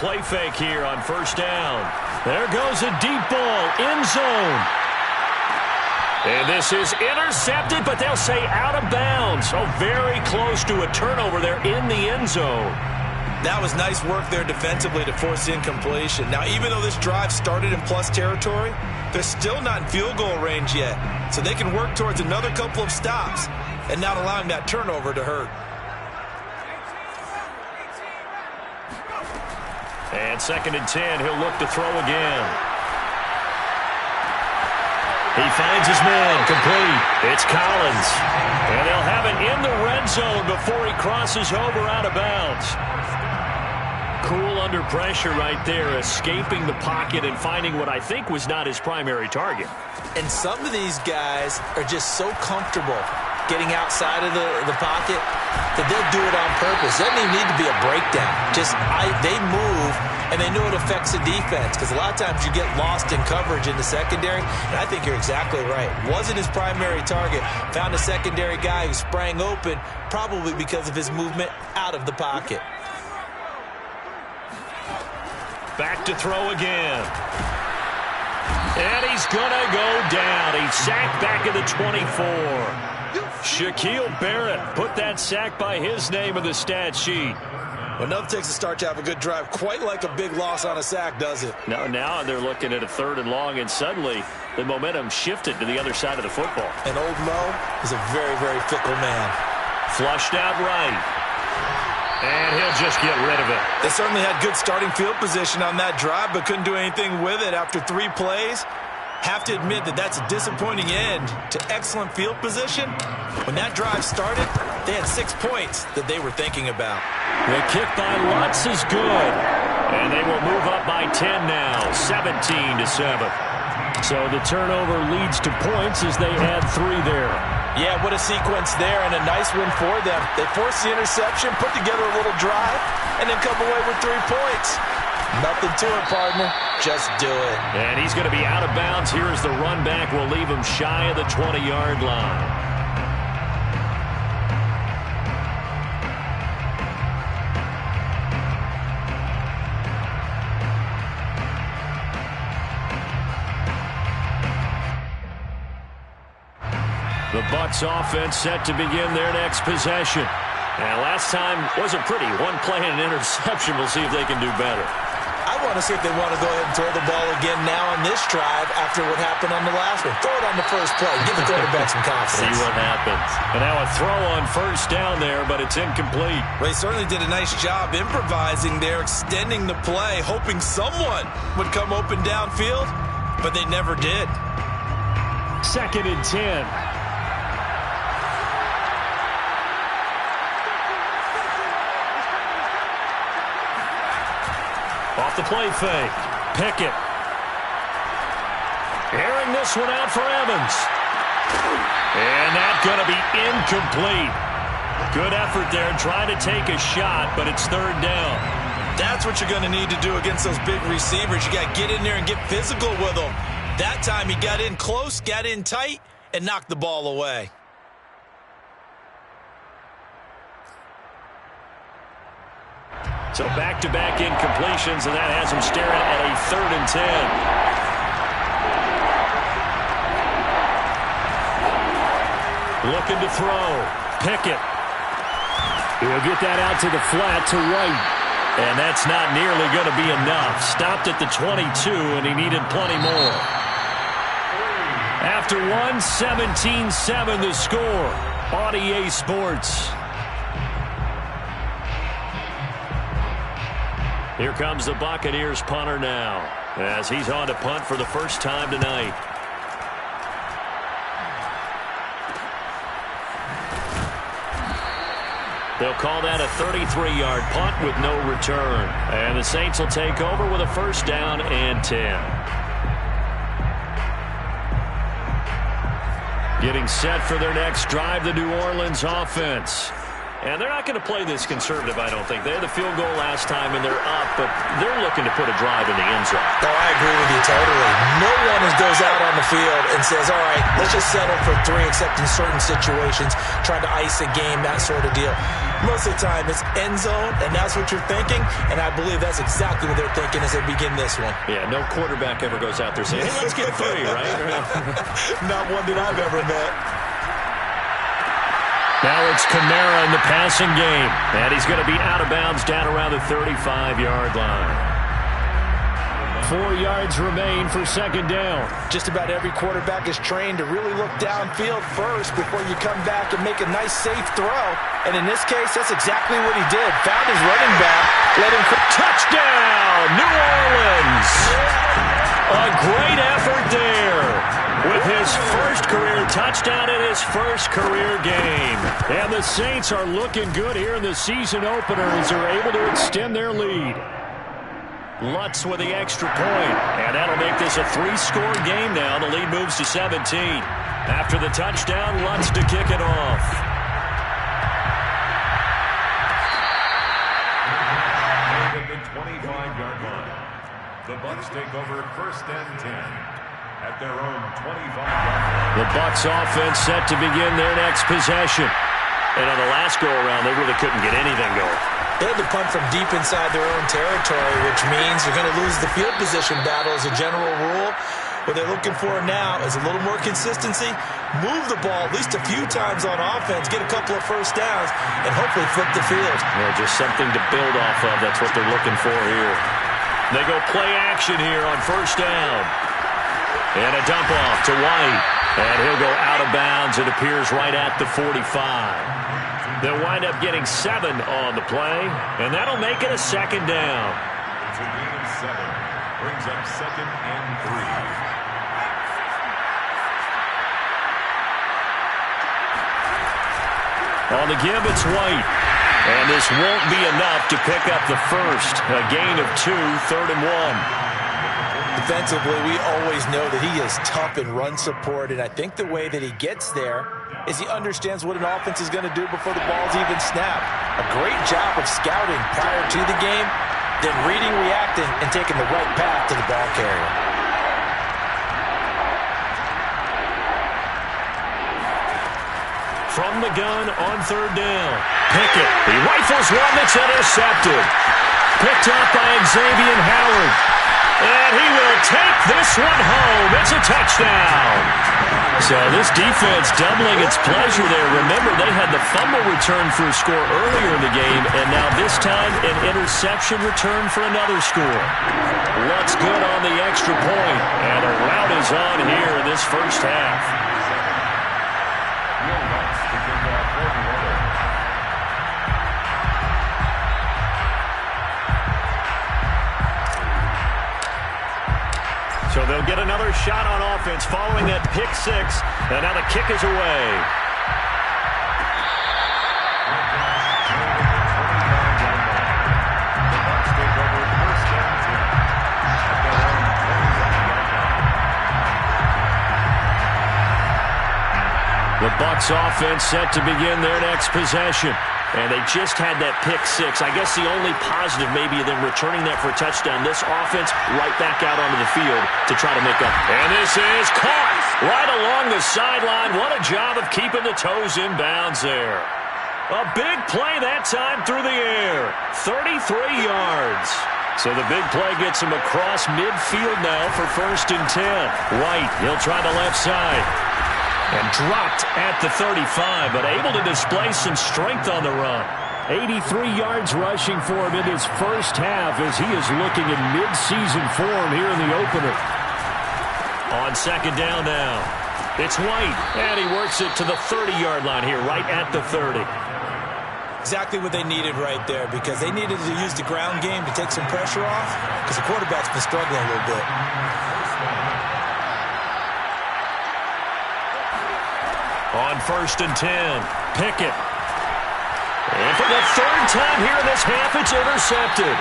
play fake here on first down. There goes a deep ball, end zone. And this is intercepted, but they'll say out of bounds. Oh, very close to a turnover there in the end zone. That was nice work there defensively to force incompletion. Now, even though this drive started in plus territory, they're still not in field goal range yet. So they can work towards another couple of stops and not allowing that turnover to hurt. And 2nd and 10, he'll look to throw again. He finds his man, complete. It's Collins. And they'll have it in the red zone before he crosses over out of bounds. Cool under pressure right there, escaping the pocket and finding what I think was not his primary target. And some of these guys are just so comfortable getting outside of the pocket that they'll do it on purpose. Doesn't even need to be a breakdown. They move, and they know it affects the defense, because a lot of times you get lost in coverage in the secondary, and I think you're exactly right. Wasn't his primary target. Found a secondary guy who sprang open, probably because of his movement out of the pocket. Back to throw again. And he's going to go down. He's sacked back at the 24. Shaquille Barrett put that sack by his name in the stat sheet. Well, nothing takes a start to have a good drive quite like a big loss on a sack, does it? No, now they're looking at a 3rd and long, and suddenly the momentum shifted to the other side of the football. And old Mo is a very, very fickle man. Flushed out right. And he'll just get rid of it. They certainly had good starting field position on that drive, but couldn't do anything with it after 3 plays. Have to admit that that's a disappointing end to excellent field position. When that drive started, they had 6 points that they were thinking about. The kick by Lutz is good. And they will move up by 10 now, 17-7. So the turnover leads to points as they add 3 there. Yeah, what a sequence there, and a nice win for them. They forced the interception, put together a little drive, and then come away with 3 points. Nothing to it, partner. Just do it. And he's going to be out of bounds. Here is the run back. We'll leave him shy of the 20-yard line. The Bucs offense set to begin their next possession. And last time wasn't pretty. 1 play and an interception. We'll see if they can do better. I want to see if they want to go ahead and throw the ball again now on this drive after what happened on the last one. Throw it on the first play. Give the quarterback some confidence. See what happens. And now a throw on first down there, but it's incomplete. Well, he certainly did a nice job improvising there, extending the play, hoping someone would come open downfield, but they never did. 2nd and 10. Off the play fake. Pickett. Airing this one out for Evans. And that's going to be incomplete. Good effort there trying to take a shot, but it's 3rd down. That's what you're going to need to do against those big receivers. You got to get in there and get physical with them. That time he got in close, got in tight, and knocked the ball away. So back-to-back incompletions, and that has him staring at a 3rd and 10. Looking to throw. Pickett. He'll get that out to the flat to right. And that's not nearly going to be enough. Stopped at the 22, and he needed plenty more. After 17-7 the score on EA Sports. Here comes the Buccaneers punter now, as he's on to punt for the first time tonight. They'll call that a 33-yard punt with no return. And the Saints will take over with a 1st down and 10. Getting set for their next drive, the New Orleans offense. And they're not going to play this conservative, I don't think. They had the field goal last time, and they're up, but they're looking to put a drive in the end zone. Oh, I agree with you totally. No one goes out on the field and says, all right, let's just settle for 3, except in certain situations, trying to ice a game, that sort of deal. Most of the time, it's end zone, and that's what you're thinking, and I believe that's exactly what they're thinking as they begin this one. Yeah, no quarterback ever goes out there saying, hey, let's get 3, right? Not one that I've ever met. Now it's Kamara in the passing game, and he's going to be out of bounds down around the 35-yard line. 4 yards remain for second down. Just about every quarterback is trained to really look downfield first before you come back and make a nice, safe throw. And in this case, that's exactly what he did. Found his running back, let him... Touchdown, New Orleans! A great effort there with his first career touchdown in his first career game. And the Saints are looking good here in the season opener as they're able to extend their lead. Lutz with the extra point, and that'll make this a 3-score game now. The lead moves to 17. After the touchdown, Lutz to kick it off. At the 25-yard line, the Bucs take over 1st and 10 at their own 25-yard line. The Bucs offense set to begin their next possession. And on the last go-around, they really couldn't get anything going. They had to punt from deep inside their own territory, which means you're going to lose the field position battle as a general rule. What they're looking for now is a little more consistency, move the ball at least a few times on offense, get a couple of first downs, and hopefully flip the field. Yeah, just something to build off of. That's what they're looking for here. They go play action here on 1st down. And a dump off to White. And he'll go out of bounds. It appears right at the 45. They'll wind up getting 7 on the play, and that'll make it a 2nd down. It's a gain of 7. Brings up 2nd and 3. On the give, it's White. And this won't be enough to pick up the first. A gain of 2, 3rd and 1. Defensively, we always know that he is tough in run support, and I think the way that he gets there is he understands what an offense is going to do before the ball's even snapped. A great job of scouting prior to the game, then reading, reacting, and taking the right path to the ball carrier. From the gun on 3rd down. Pickett, he rifles one that's intercepted. Picked up by Xavier Howard. And he will take this one home. It's a touchdown. So this defense doubling its pleasure there. Remember, they had the fumble return for a score earlier in the game, and now this time an interception return for another score. Lutz good on the extra point, and a rout is on here in this first half. So they'll get another shot on offense following that pick 6. And now the kick is away. The Bucs offense set to begin their next possession. And they just had that pick 6. I guess the only positive maybe of them returning that for a touchdown. This offense right back out onto the field to try to make up. And this is caught right along the sideline. What a job of keeping the toes in bounds there. A big play that time through the air. 33 yards. So the big play gets him across midfield now for 1st and 10. White, he'll try the left side. And dropped at the 35, but able to display some strength on the run. 83 yards rushing for him in his first half as he is looking in mid-season form here in the opener. On 2nd down now. It's White, and he works it to the 30-yard line here, right at the 30. Exactly what they needed right there, because they needed to use the ground game to take some pressure off, because the quarterback's been struggling a little bit. On 1st and 10, Pickett. And for the 3rd time here in this half, it's intercepted.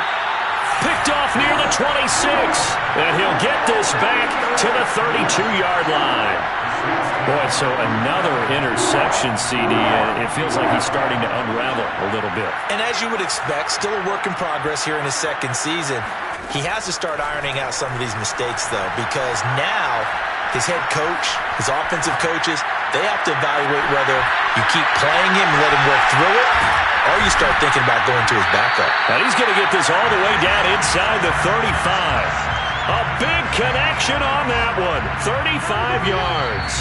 Picked off near the 26. And he'll get this back to the 32-yard line. Boy, so another interception, CD, and it feels like he's starting to unravel a little bit. And as you would expect, still a work in progress here in his 2nd season. He has to start ironing out some of these mistakes, though, because now his head coach, his offensive coages, they have to evaluate whether you keep playing him and let him work through it, or you start thinking about going to his backup. And he's going to get this all the way down inside the 35. A big connection on that one. 35 yards.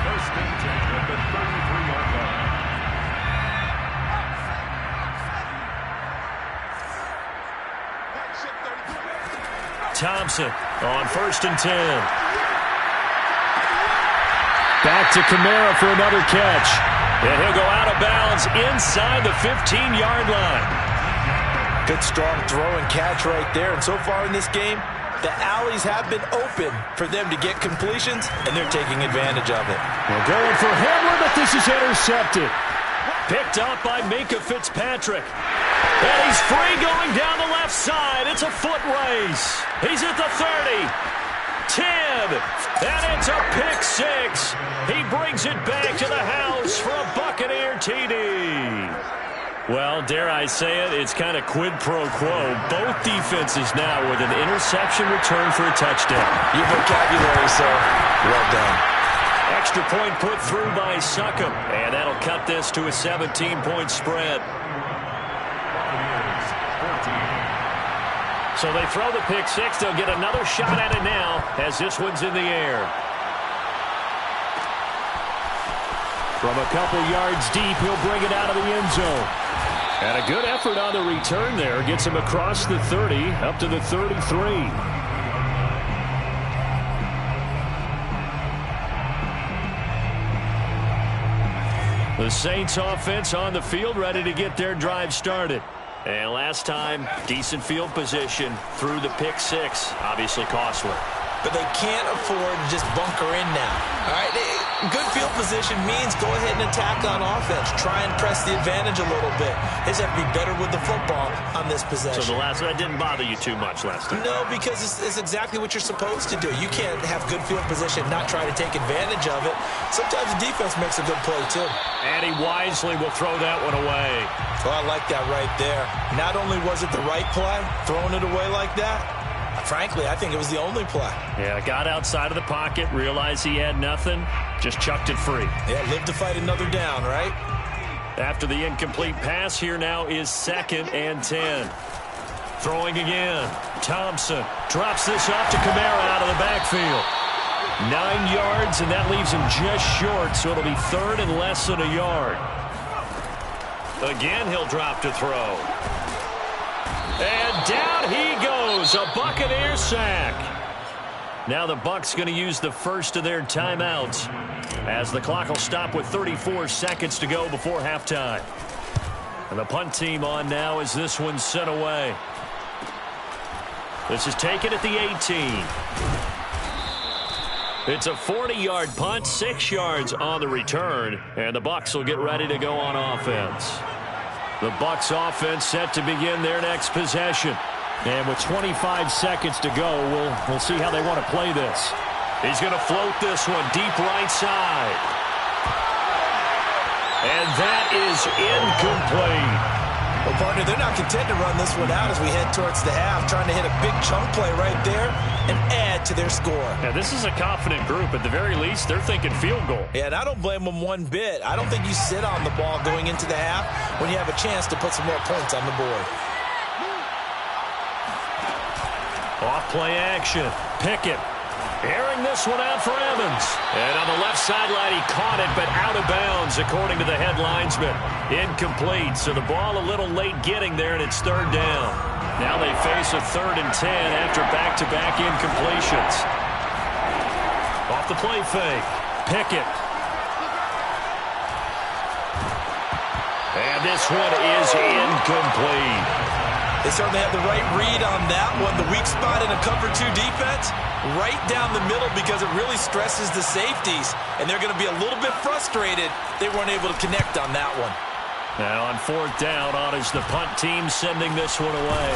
First and 10 at the 33-yard line. Thompson on 1st and 10. Back to Kamara for another catch. And he'll go out of bounds inside the 15-yard line. Good strong throw and catch right there. And so far in this game, the alleys have been open for them to get completions, and they're taking advantage of it. We're going for Hamler, but this is intercepted. Picked up by Minkah Fitzpatrick. And he's free going down the left side. It's a foot race. He's at the 30. 10. And it's a pick six. He brings it back to the house for a Buccaneer TD. Well, dare I say it, it's kind of quid pro quo. Both defenses now with an interception return for a touchdown. Your vocabulary, sir. Well done. Extra point put through by Succop. And that'll cut this to a 17-point spread. So they throw the pick six. They'll get another shot at it now as this one's in the air. From a couple yards deep, he'll bring it out of the end zone. And a good effort on the return there. Gets him across the 30, up to the 33. The Saints offense on the field, ready to get their drive started. And last time, decent field position through the pick six. Obviously costly. But they can't afford to just bunker in now. All right, good field position means go ahead and attack on offense. Try and press the advantage a little bit. They just have to be better with the football on this possession. So that didn't bother you too much last time? No, because it's exactly what you're supposed to do. You can't have good field position and not try to take advantage of it. Sometimes the defense makes a good play, too. And he wisely will throw that one away. Well, I like that right there. Not only was it the right play, throwing it away like that, frankly, I think it was the only play. Yeah, got outside of the pocket, realized he had nothing, just chucked it free. Yeah, live to fight another down, right? After the incomplete pass, here now is 2nd and 10. Throwing again. Thompson drops this off to Kamara out of the backfield. 9 yards, and that leaves him just short, so it'll be 3rd and less than a yard. Again, he'll drop to throw. And down he goes, a Buccaneer sack. Now the Bucs going to use the first of their timeouts as the clock will stop with 34 seconds to go before halftime. And the punt team on now as this one's sent away. This is taken at the 18. It's a 40-yard punt, 6 yards on the return, and the Bucs will get ready to go on offense. The Bucs offense set to begin their next possession. And with 25 seconds to go, we'll see how they want to play this. He's going to float this one deep right side. And that is incomplete. Well, partner, they're not content to run this one out as we head towards the half, trying to hit a big chunk play right there and add to their score. Now, this is a confident group. At the very least, they're thinking field goal. Yeah, and I don't blame them one bit. I don't think you sit on the ball going into the half when you have a chance to put some more points on the board. Off play action. Pickett airing this one out for Evans. And on the left sideline, he caught it, but out of bounds, according to the head linesman. Incomplete, so the ball a little late getting there, and it's 3rd down. Now they face a 3rd and 10 after back-to-back incompletions. Off the play fake. Pickett. And this one is incomplete. They certainly have the right read on that one. The weak spot in a cover 2 defense, right down the middle because it really stresses the safeties. And they're going to be a little bit frustrated they weren't able to connect on that one. Now on 4th down, on is the punt team sending this one away.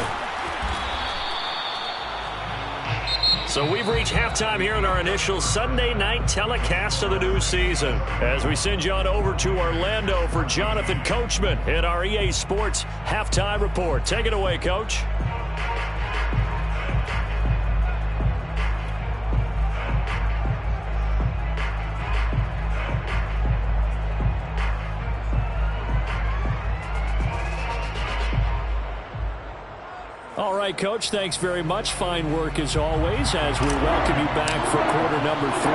So we've reached halftime here in our initial Sunday night telecast of the new season. As we send you on over to Orlando for Jonathan Coachman in our EA Sports Halftime Report. Take it away, Coach. right, Coach. Thanks very much. Fine work as always as we welcome you back for quarter number 3.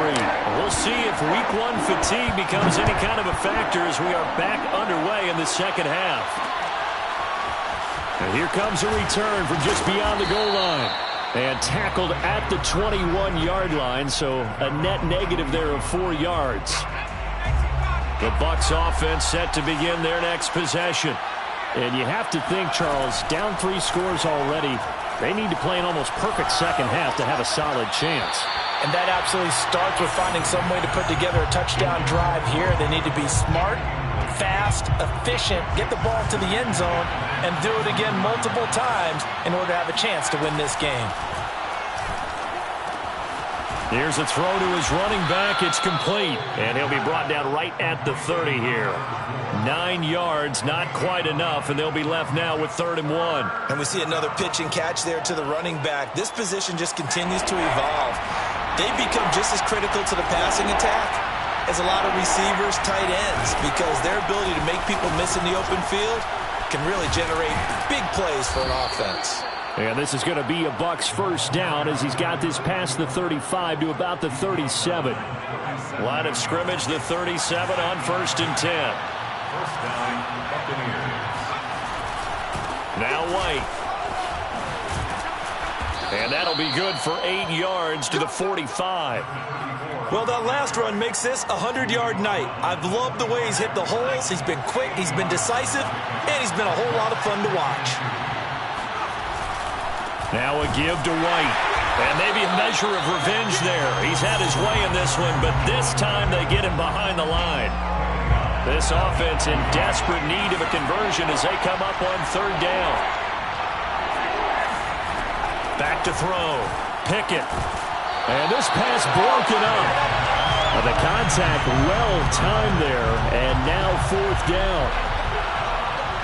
We'll see if week 1 fatigue becomes any kind of a factor as we are back underway in the second half. And here comes a return from just beyond the goal line. And tackled at the 21-yard line, so a net negative there of 4 yards. The Bucs offense set to begin their next possession. And you have to think, Charles, down 3 scores already. They need to play an almost perfect second half to have a solid chance. And that absolutely starts with finding some way to put together a touchdown drive here. They need to be smart, fast, efficient, get the ball to the end zone, and do it again multiple times in order to have a chance to win this game. Here's a throw to his running back. It's complete. And he'll be brought down right at the 30 here. 9 yards, not quite enough, and they'll be left now with 3rd and 1. And we see another pitch and catch there to the running back. This position just continues to evolve. They become just as critical to the passing attack as a lot of receivers, tight ends, because their ability to make people miss in the open field can really generate big plays for an offense. And this is going to be a Bucs first down as he's got this past the 35 to about the 37. Line of scrimmage, the 37 on 1st and 10. First down, Buccaneers. Now White. And that'll be good for 8 yards to the 45. Well, that last run makes this a 100-yard night. I've loved the way he's hit the holes. He's been quick, he's been decisive, and he's been a whole lot of fun to watch. Now a give to White. And maybe a measure of revenge there. He's had his way in this one, but this time they get him behind the line. This offense in desperate need of a conversion as they come up on 3rd down. Back to throw. Pickett. And this pass broken up. The contact well timed there, and now 4th down.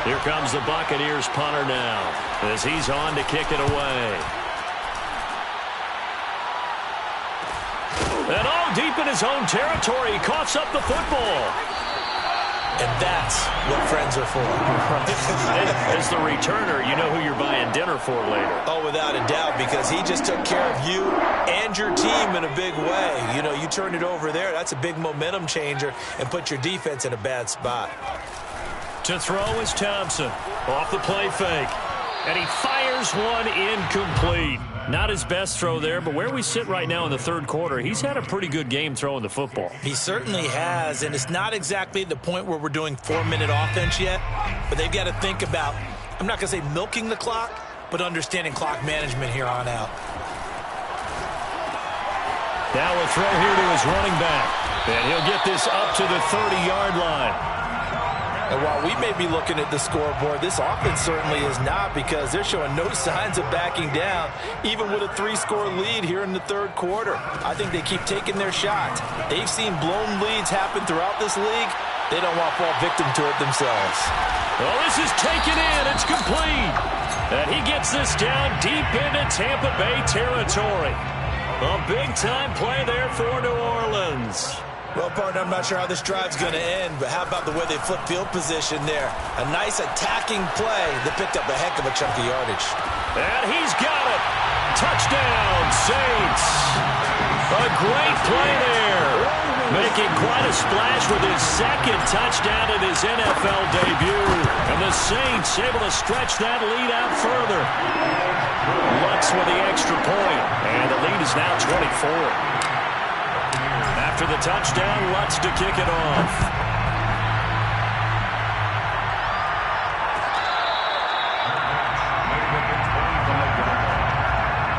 Here comes the Buccaneers punter now as he's on to kick it away. And deep in his own territory, he coughs up the football. And that's what friends are for. As the returner, you know who you're buying dinner for later. Oh, without a doubt, because he just took care of you and your team in a big way. You know, you turn it over there, that's a big momentum changer and put your defense in a bad spot. To throw is Thompson. Off the play fake. And he fires one incomplete. Not his best throw there, but where we sit right now in the 3rd quarter, he's had a pretty good game throwing the football. He certainly has, and it's not exactly the point where we're doing 4-minute offense yet, but they've got to think about, I'm not going to say milking the clock, but understanding clock management here on out. Now a throw here to his running back, and he'll get this up to the 30-yard line. And while we may be looking at the scoreboard, this offense certainly is not, because they're showing no signs of backing down, even with a 3-score lead here in the 3rd quarter. I think they keep taking their shots. They've seen blown leads happen throughout this league. They don't want to fall victim to it themselves. Well, this is taken in. It's complete. And he gets this down deep into Tampa Bay territory. A big-time play there for New Orleans. Well, partner, I'm not sure how this drive's going to end, but how about the way they flip field position there? A nice attacking play that picked up a heck of a chunk of yardage. And he's got it. Touchdown, Saints. A great play there. Making quite a splash with his 2nd touchdown in his NFL debut. And the Saints able to stretch that lead out further. Lutz with the extra point, and the lead is now 24. After the touchdown, Lutz to kick it off.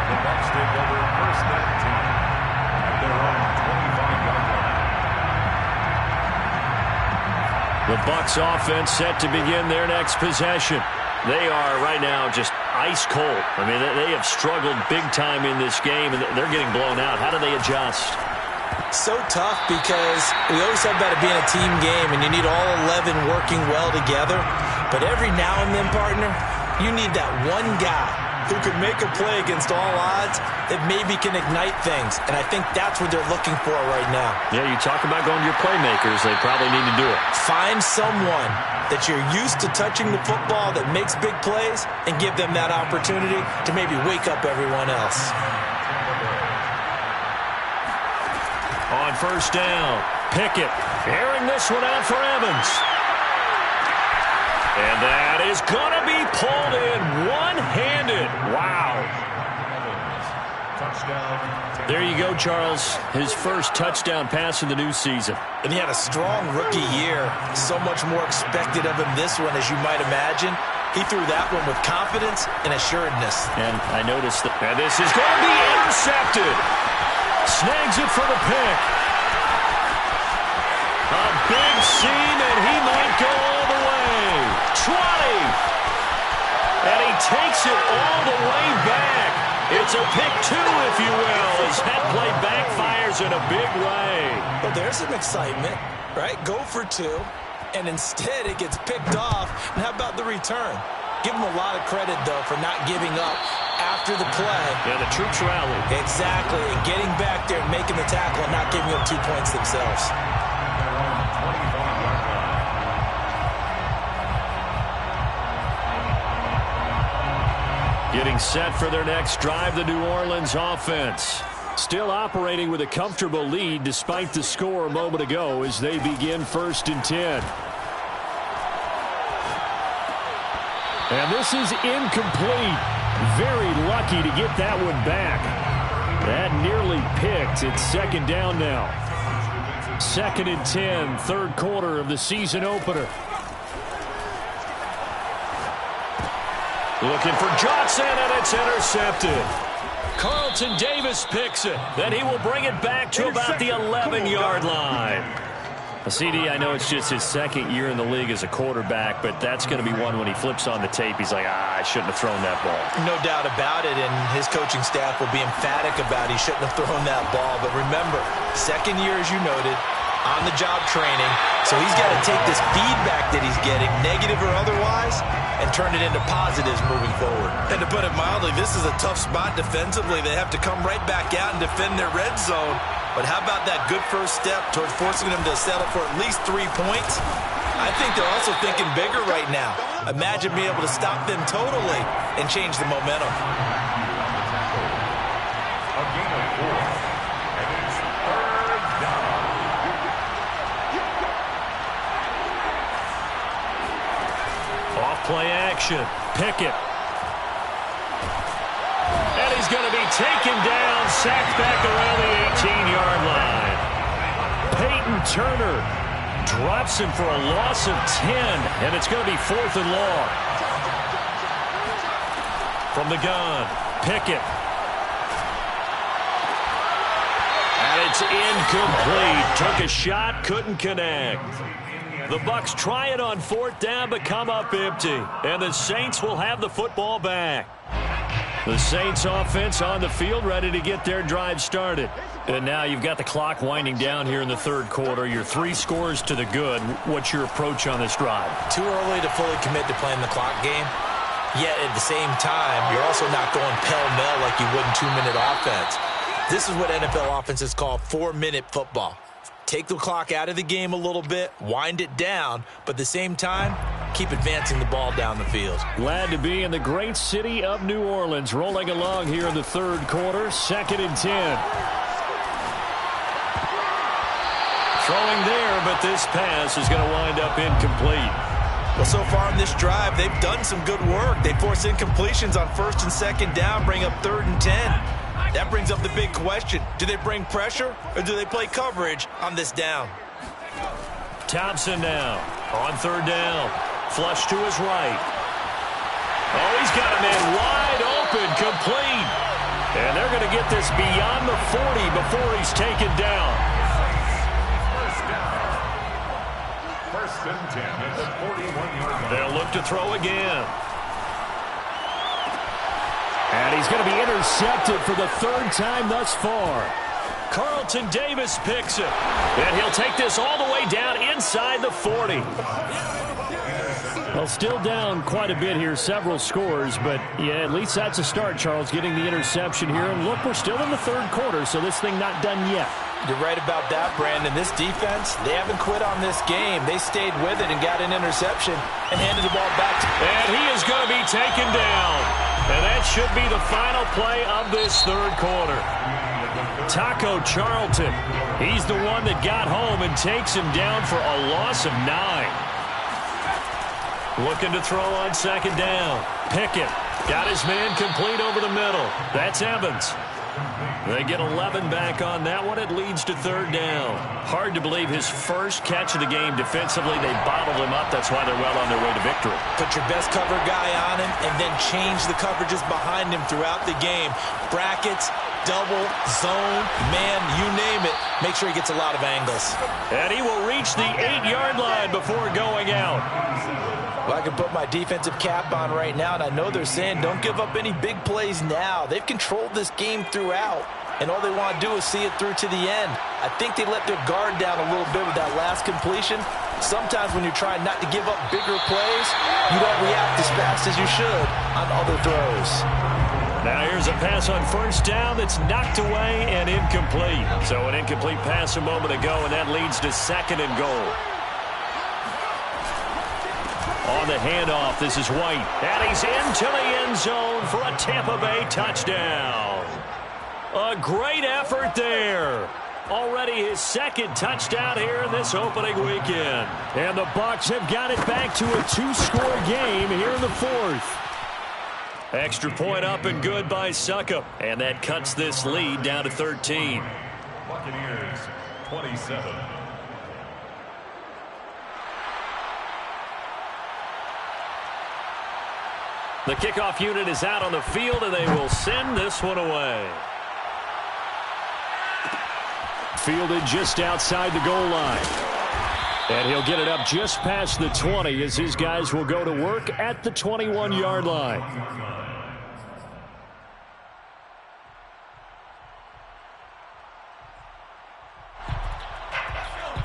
The Bucs take over 1st and 10 at their own 25-yard line. The Bucs offense set to begin their next possession. They are right now just ice cold. I mean, they have struggled big time in this game, and they're getting blown out. How do they adjust? So tough, because we always talk about it being a team game and you need all 11 working well together. But every now and then, partner, you need that one guy who can make a play against all odds that maybe can ignite things. And I think that's what they're looking for right now. Yeah, you talk about going to your playmakers. They probably need to do it. Find someone that you're used to touching the football that makes big plays and give them that opportunity to maybe wake up everyone else. On first down, Pickett airing this one out for Evans. And that is going to be pulled in one-handed. Wow. There you go, Charles. His first touchdown pass in the new season. And he had a strong rookie year. So much more expected of him this one, as you might imagine. He threw that one with confidence and assuredness. And I noticed that. And this is going to be intercepted. Snags it for the pick. A big seam, and he might go all the way. 20. And he takes it all the way back. It's a pick two, if you will, as that play backfires in a big way. Well, there's some excitement, right? Go for two, and instead it gets picked off. And how about the return? Give him a lot of credit, though, for not giving up after the play. Yeah, the troops rallied. Exactly, and getting back there and making the tackle and not giving up 2 points themselves. Getting set for their next drive, the New Orleans offense. Still operating with a comfortable lead despite the score a moment ago as they begin 1st and 10. And this is incomplete. Very lucky to get that one back. That nearly picked. It's 2nd down now. 2nd and 10, 3rd quarter of the season opener. Looking for Johnson, and it's intercepted. Carlton Davis picks it. Then he will bring it back to about the 11-yard line. CD, I know it's just his 2nd year in the league as a quarterback, but that's going to be one when he flips on the tape. He's like, I shouldn't have thrown that ball. No doubt about it, and his coaching staff will be emphatic about he shouldn't have thrown that ball. But remember, 2nd year, as you noted, on-the-job training. So he's got to take this feedback that he's getting, negative or otherwise, and turn it into positives moving forward. And to put it mildly, this is a tough spot defensively. They have to come right back out and defend their red zone. But how about that good first step towards forcing them to settle for at least 3 points? I think they're also thinking bigger right now. Imagine being able to stop them totally and change the momentum. A gain of 4, and it's 3rd down. Off-play action. Pickett. And he's going to be taken down, sacked back around the 18-yard line. Peyton Turner drops him for a loss of 10, and it's going to be 4th and long. From the gun, Pickett. And it's incomplete. Took a shot, couldn't connect. The Bucs try it on 4th down, but come up empty. And the Saints will have the football back. The Saints offense on the field, ready to get their drive started. And now you've got the clock winding down here in the 3rd quarter. You're 3 scores to the good. What's your approach on this drive? Too early to fully commit to playing the clock game. Yet at the same time, you're also not going pell-mell like you would in 2-minute offense. This is what NFL offenses call 4-minute football. Take the clock out of the game a little bit, wind it down, but at the same time, keep advancing the ball down the field. Glad to be in the great city of New Orleans, rolling along here in the 3rd quarter, 2nd and 10. Throwing there, but this pass is going to wind up incomplete. Well, so far in this drive, they've done some good work. They force incompletions on 1st and 2nd down, bring up 3rd and 10. That brings up the big question. Do they bring pressure or do they play coverage on this down? Thompson now on 3rd down. Flush to his right. Oh, he's got a man wide open, complete. And they're going to get this beyond the 40 before he's taken down. First and 10 at the 41-yard line. They'll look to throw again. And he's going to be intercepted for the 3rd time thus far. Carlton Davis picks it. And he'll take this all the way down inside the 40. Well, still down quite a bit here, several scores, but yeah, at least that's a start, Charles, getting the interception here. And look, we're still in the third quarter, so this thing not done yet. You're right about that, Brandon. This defense, they haven't quit on this game. They stayed with it and got an interception and handed the ball back to... And he is going to be taken down. And that should be the final play of this third quarter. Taco Charlton, he's the one that got home and takes him down for a loss of 9. Looking to throw on second down. Pickett got his man complete over the middle. That's Evans. They get 11 back on that one. It leads to third down. Hard to believe his first catch of the game defensively. They bottled him up. That's why they're well on their way to victory. Put your best cover guy on him and then change the coverages behind him throughout the game. Brackets, double, zone, man, you name it. Make sure he gets a lot of angles. And he will reach the 8-yard line before going out. Well, I can put my defensive cap on right now, and I know they're saying don't give up any big plays now. They've controlled this game throughout, and all they want to do is see it through to the end. I think they let their guard down a little bit with that last completion. Sometimes when you're trying not to give up bigger plays, you don't react as fast as you should on other throws. Now here's a pass on first down that's knocked away and incomplete. So an incomplete pass a moment ago, and that leads to second and goal. On the handoff, this is White. And he's into the end zone for a Tampa Bay touchdown. A great effort there. Already his second touchdown here in this opening weekend. And the Bucs have got it back to a 2-score game here in the fourth. Extra point up and good by Suckup. And that cuts this lead down to 13. Buccaneers, 27. The kickoff unit is out on the field, and they will send this one away. Fielded just outside the goal line. And he'll get it up just past the 20 as his guys will go to work at the 21-yard line.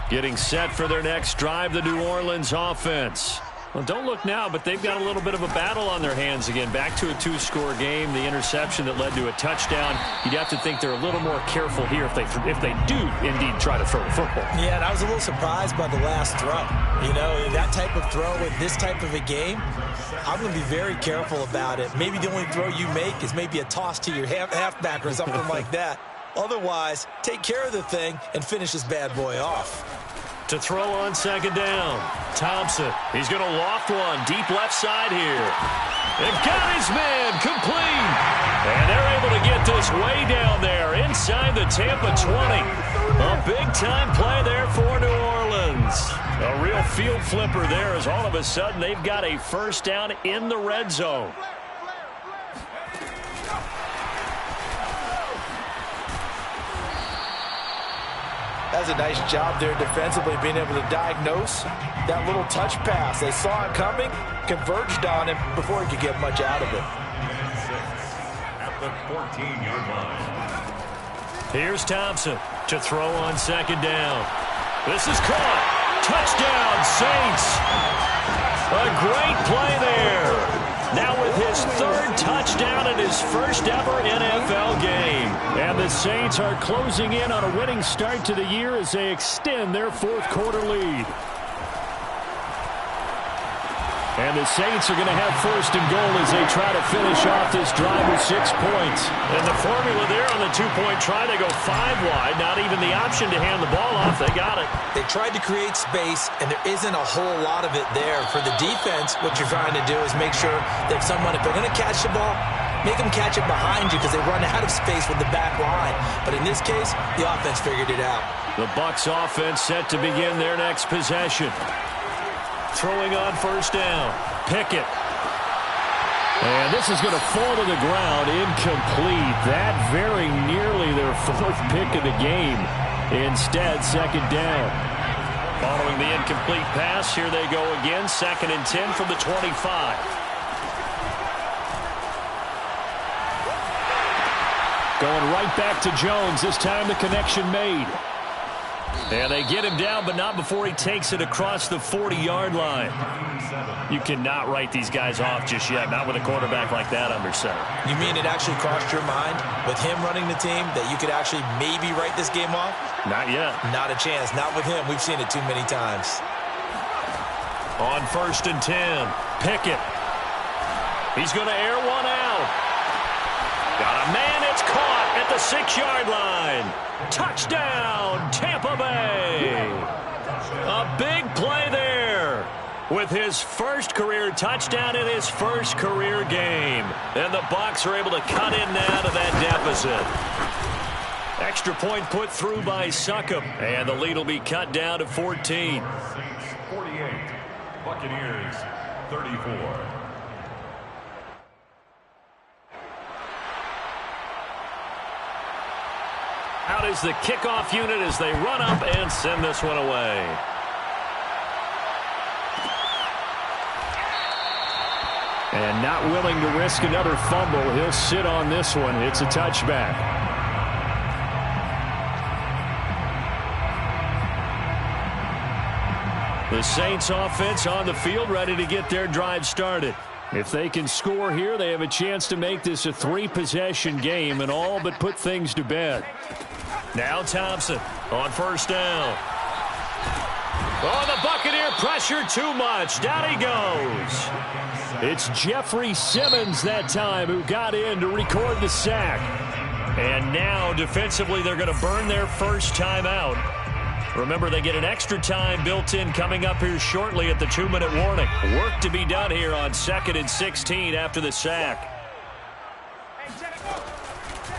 Getting set for their next drive, the New Orleans offense. Well, don't look now, but they've got a little bit of a battle on their hands again. Back to a 2-score game. The interception that led to a touchdown. You'd have to think they're a little more careful here if they do indeed try to throw the football. Yeah, and I was a little surprised by the last throw. You know, that type of throw in this type of a game, I'm going to be very careful about it. Maybe the only throw you make is maybe a toss to your halfback or something like that. Otherwise, take care of the thing and finish this bad boy off. To throw on second down, Thompson. He's going to loft one deep left side here. They've got his man complete. And they're able to get this way down there inside the Tampa 20. A big-time play there for New Orleans. A real field flipper there as all of a sudden they've got a first down in the red zone. That's a nice job there defensively, being able to diagnose that little touch pass. They saw it coming, converged on him before he could get much out of it. At the 14-yard line. Here's Thompson to throw on second down. This is caught. Touchdown, Saints. A great play there. Now with his third touchdown in his first ever NFL game. And the Saints are closing in on a winning start to the year as they extend their fourth quarter lead. And the Saints are going to have first and goal as they try to finish off this drive with 6 points. And the formula there on the two-point try, they go 5 wide. Not even the option to hand the ball off. They got it. They tried to create space, and there isn't a whole lot of it there. For the defense, what you're trying to do is make sure that if they're going to catch the ball, make them catch it behind you because they run out of space with the back line. But in this case, the offense figured it out. The Bucs offense set to begin their next possession. Throwing on first down. Pickett. And this is going to fall to the ground. Incomplete. That very nearly their fourth pick of the game. Instead, second down. Following the incomplete pass, here they go again. 2nd and 10 from the 25. Going right back to Jones. This time the connection made. And they get him down, but not before he takes it across the 40-yard line. You cannot write these guys off just yet, not with a quarterback like that under center. You mean it actually crossed your mind with him running the team that you could actually maybe write this game off? Not yet. Not a chance. Not with him. We've seen it too many times. On 1st and 10, Pickett. He's going to air one out. Got a man. It's caught at the 6-yard line. Touchdown, Tampa Bay. A big play there with his first career touchdown in his first career game. And the Bucs are able to cut in now to that deficit. Extra point put through by Succop. And the lead will be cut down to 14. Saints 48, Buccaneers 34. Out is the kickoff unit as they run up and send this one away. And not willing to risk another fumble, he'll sit on this one. It's a touchback. The Saints offense on the field ready to get their drive started. If they can score here, they have a chance to make this a 3-possession game and all but put things to bed. Now Thompson on 1st down. Oh, the Buccaneer pressure too much. Down he goes. It's Jeffrey Simmons that time who got in to record the sack. And now defensively they're going to burn their first timeout. Remember, they get an extra time built in coming up here shortly at the 2-minute warning. Work to be done here on 2nd and 16 after the sack.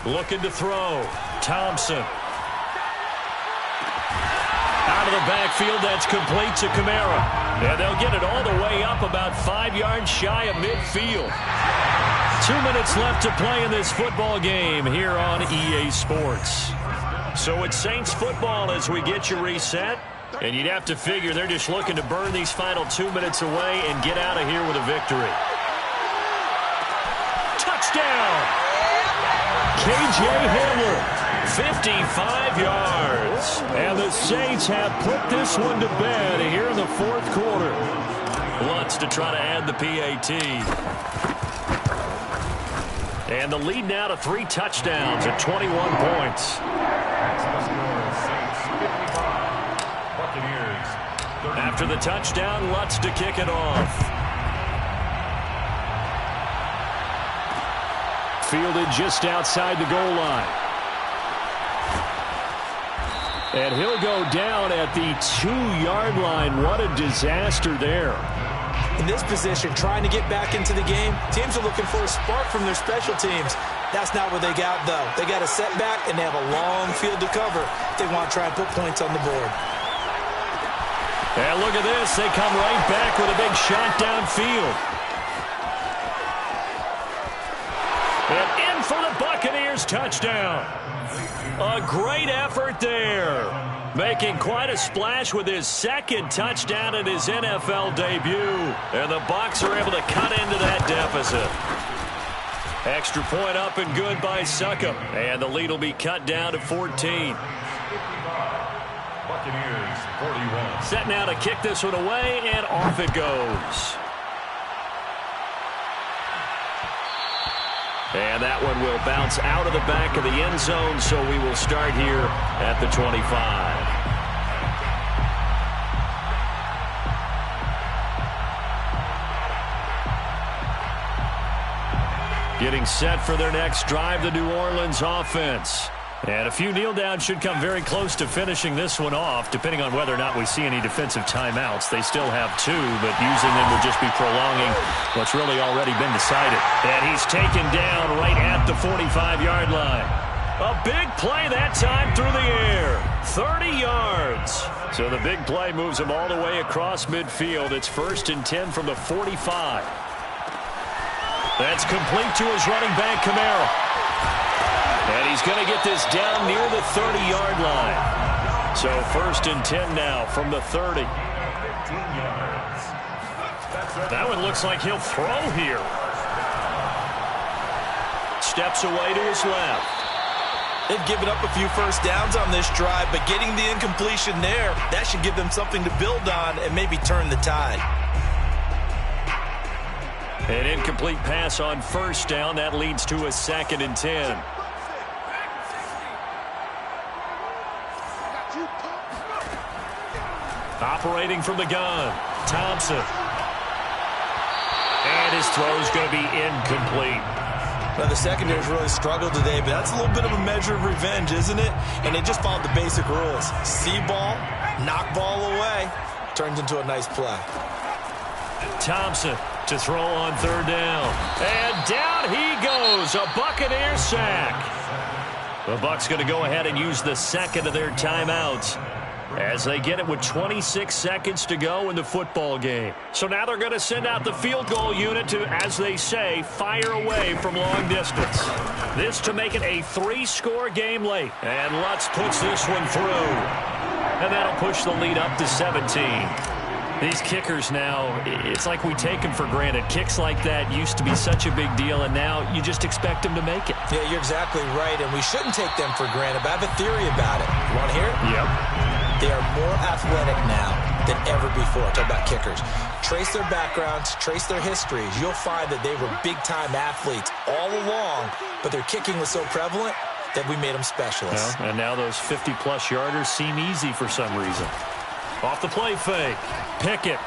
Looking to throw. Thompson. Out of the backfield, that's complete to Kamara. And they'll get it all the way up about 5 yards shy of midfield. 2 minutes left to play in this football game here on EA Sports. So it's Saints football as we get you reset. And you'd have to figure they're just looking to burn these final 2 minutes away and get out of here with a victory. Touchdown! K.J. Hamler. 55 yards. And the Saints have put this one to bed here in the 4th quarter. Lutz to try to add the PAT. And the lead now to 3 touchdowns at 21 points. After the touchdown, Lutz to kick it off. Fielded just outside the goal line. And he'll go down at the 2-yard line. What a disaster there. In this position, trying to get back into the game, teams are looking for a spark from their special teams. That's not what they got, though. They got a setback, and they have a long field to cover if they want to try and put points on the board. And look at this. They come right back with a big shot downfield. And in for the Buccaneers touchdown. A great effort there. Making quite a splash with his 2nd touchdown in his NFL debut. And the Bucs are able to cut into that deficit. Extra point up and good by Succop. And the lead will be cut down to 14. Buccaneers 41. Set now to kick this one away, and off it goes. And that one will bounce out of the back of the end zone, so we will start here at the 25. Getting set for their next drive, the New Orleans offense. And a few kneel downs should come very close to finishing this one off, depending on whether or not we see any defensive timeouts. They still have 2, but using them would just be prolonging what's really already been decided. And he's taken down right at the 45-yard line. A big play that time through the air. 30 yards. So the big play moves him all the way across midfield. It's 1st and 10 from the 45. That's complete to his running back, Kamara. And he's going to get this down near the 30-yard line. So 1st and 10 now from the 30. That one looks like he'll throw here. Steps away to his left. They've given up a few first downs on this drive, but getting the incompletion there, that should give them something to build on and maybe turn the tide. An incomplete pass on first down. That leads to a 2nd and 10. Operating from the gun, Thompson. And his throw is going to be incomplete. Now, the secondary's really struggled today, but that's a little bit of a measure of revenge, isn't it? And they just followed the basic rules. See ball, knock ball away. Turns into a nice play. Thompson to throw on 3rd down. And down he goes. A Buccaneer sack. The Bucs going to go ahead and use the 2nd of their timeouts as they get it with 26 seconds to go in the football game. So now they're going to send out the field goal unit to, as they say, fire away from long distance. This to make it a 3-score game late. And Lutz puts this one through. And that'll push the lead up to 17. These kickers now, it's like we take them for granted. Kicks like that used to be such a big deal, and now you just expect them to make it. Yeah, you're exactly right, and we shouldn't take them for granted, but I have a theory about it. You want to hear it? Yep. They are more athletic now than ever before. Talk about kickers. Trace their backgrounds, trace their histories. You'll find that they were big-time athletes all along, but their kicking was so prevalent that we made them specialists. Well, and now those 50-plus yarders seem easy for some reason. Off the play fake. Pickett.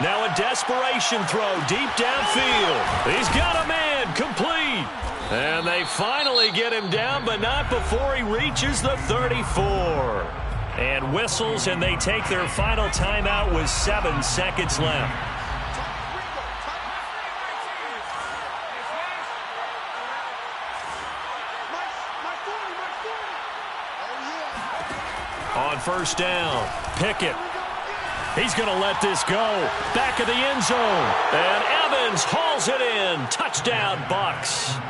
Now a desperation throw deep downfield. He's got a man. Complete. And they finally get him down, but not before he reaches the 34. And whistles, and they take their final timeout with 7 seconds left. On 1st down, Pickett. He's going to let this go. Back of the end zone. And Evans hauls it in. Touchdown, Bucs.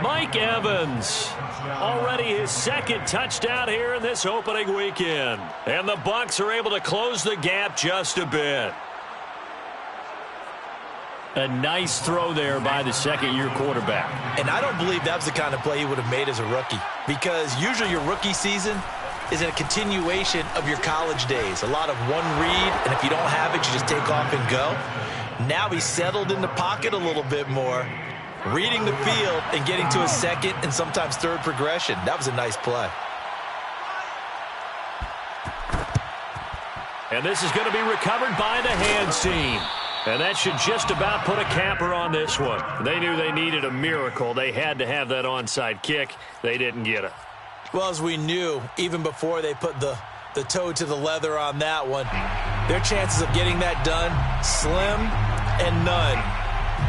Mike Evans. Already his 2nd touchdown here in this opening weekend. And the Bucs are able to close the gap just a bit. A nice throw there by the 2nd-year quarterback. And I don't believe that was the kind of play he would have made as a rookie, because usually your rookie season is a continuation of your college days. A lot of one read, and if you don't have it, you just take off and go. Now he's settled in the pocket a little bit more, reading the field and getting to his 2nd and sometimes 3rd progression. That was a nice play. And this is going to be recovered by the hands team. And that should just about put a capper on this one. They knew they needed a miracle. They had to have that onside kick. They didn't get it. Well, as we knew, even before they put the toe to the leather on that one, their chances of getting that done, slim and none.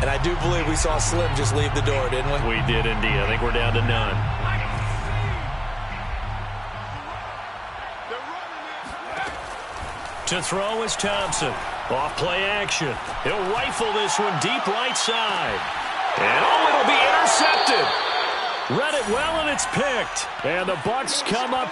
And I do believe we saw Slim just leave the door, didn't we? We did indeed. I think we're down to none. To throw is Thompson. Off play action. He'll rifle this one deep right side. And it'll be intercepted. Read it well, and it's picked. And the Bucs come up